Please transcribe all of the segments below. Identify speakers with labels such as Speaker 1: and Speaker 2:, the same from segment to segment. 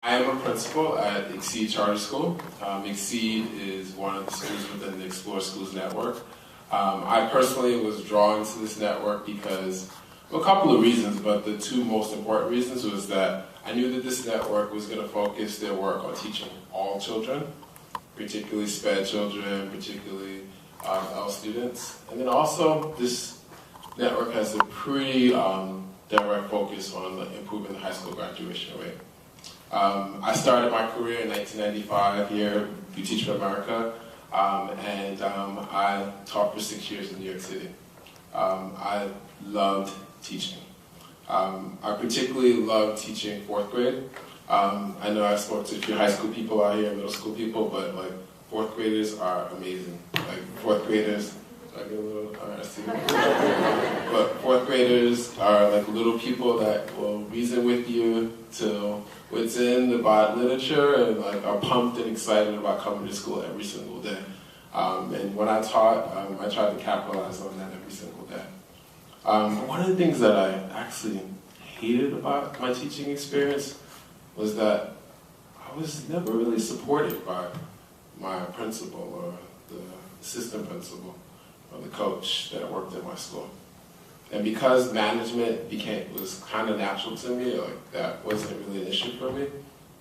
Speaker 1: I am a principal at Exceed Charter School. Exceed is one of the schools within the Explore Schools network. I personally was drawn to this network because of a couple of reasons, but the two most important reasons was that I knew that this network was going to focus their work on teaching all children, particularly SPED children, particularly PEL students. And then also, this network has a pretty direct focus on improving the high school graduation rate. I started my career in 1995 here at Teach for America, and I taught for 6 years in New York City. I loved teaching. I particularly loved teaching 4th grade. I know I spoke to a few high school people out here, middle school people, but like 4th graders are amazing. Like 4th graders, I get a little RSC. But 4th graders are like little people that will reason with you to what's in the literature and like are pumped and excited about coming to school every single day. And when I taught, I tried to capitalize on that every single day. One of the things that I actually hated about my teaching experience was that I was never really supported by my principal or the assistant principal or the coach that worked at my school. And because management was kind of natural to me, like that wasn't really an issue for me,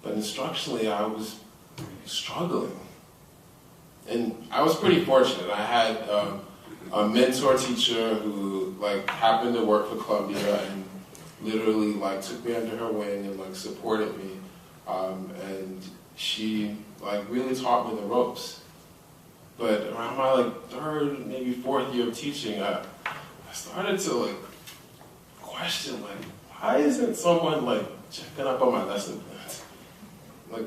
Speaker 1: but instructionally I was struggling. And I was pretty fortunate. I had a mentor teacher who like happened to work for Columbia and literally like took me under her wing and like supported me. And she like really taught me the ropes. But around my like 3rd, maybe 4th year of teaching, I started to like question like, why isn't someone like checking up on my lesson plans? Like,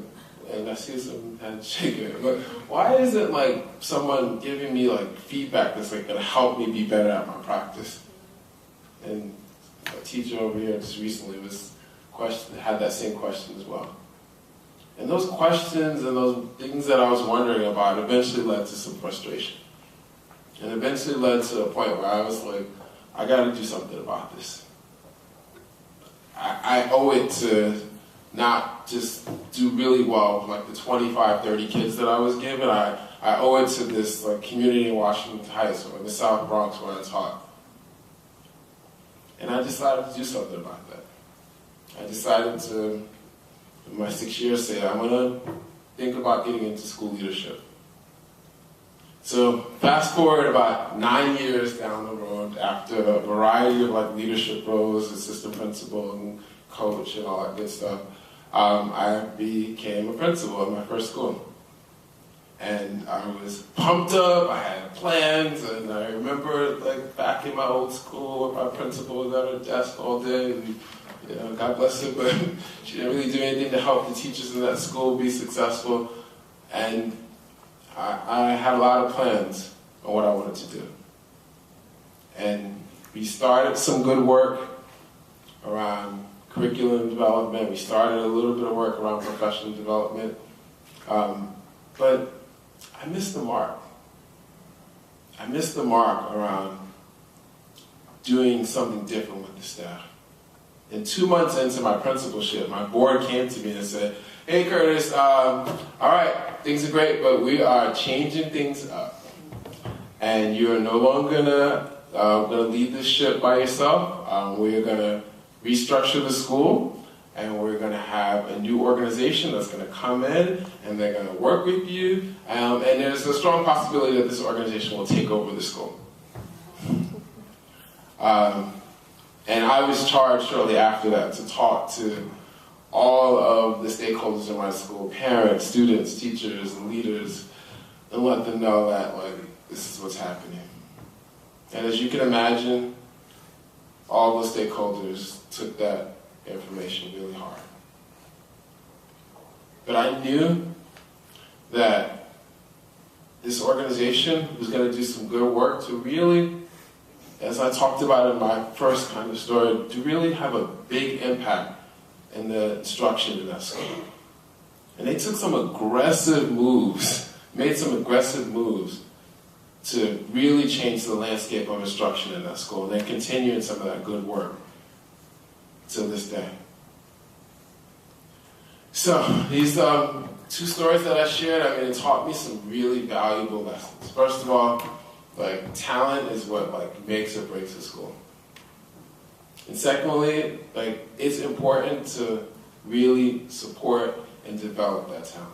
Speaker 1: and I see some hands shaking. But why isn't like someone giving me like feedback that's like gonna help me be better at my practice? And a teacher over here just recently had that same question as well. And those questions and those things that I was wondering about eventually led to some frustration. And eventually led to a point where I was like, I gotta do something about this. I owe it to not just do really well with like the 25, 30 kids that I was given. I owe it to this like community in Washington Heights or in the South Bronx where I taught. And I decided to do something about that. I decided to, in my 6 years, say I'm gonna think about getting into school leadership. So fast forward about 9 years down the road, after a variety of like leadership roles, assistant principal and coach and all that good stuff, I became a principal at my first school. And I was pumped up, I had plans, and I remember like back in my old school, my principal was at her desk all day, and you know, God bless her, but she didn't really do anything to help the teachers in that school be successful. And I had a lot of plans on what I wanted to do. And we started some good work around curriculum development. We started a little bit of work around professional development. But I missed the mark. I missed the mark around doing something different with the staff. And 2 months into my principalship, my board came to me and said, hey Curtis, all right, things are great, but we are changing things up. And you're no longer gonna lead this ship by yourself. We're gonna restructure the school, and we're gonna have a new organization that's gonna come in, and they're gonna work with you, and there's a strong possibility that this organization will take over the school. And I was charged shortly after that to talk to all of the stakeholders in my school, parents, students, teachers, and leaders, and let them know that like this is what's happening. And as you can imagine, all the stakeholders took that information really hard. But I knew that this organization was going to do some good work to really, as I talked about in my first kind of story, to really have a big impact in the instruction in that school. And they took some aggressive moves, made some aggressive moves to really change the landscape of instruction in that school, and they're continuing some of that good work to this day. So these two stories that I shared, I mean, it taught me some really valuable lessons. First of all, like, talent is what, like, makes or breaks a school. And secondly, like, it's important to really support and develop that talent.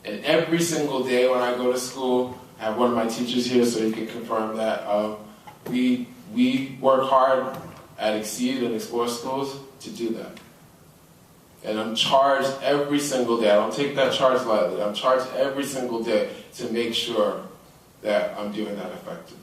Speaker 1: And every single day when I go to school, I have one of my teachers here so he can confirm that, we work hard at Exceed and Explore Schools to do that. And I'm charged every single day. I don't take that charge lightly. I'm charged every single day to make sure that I'm doing that effectively.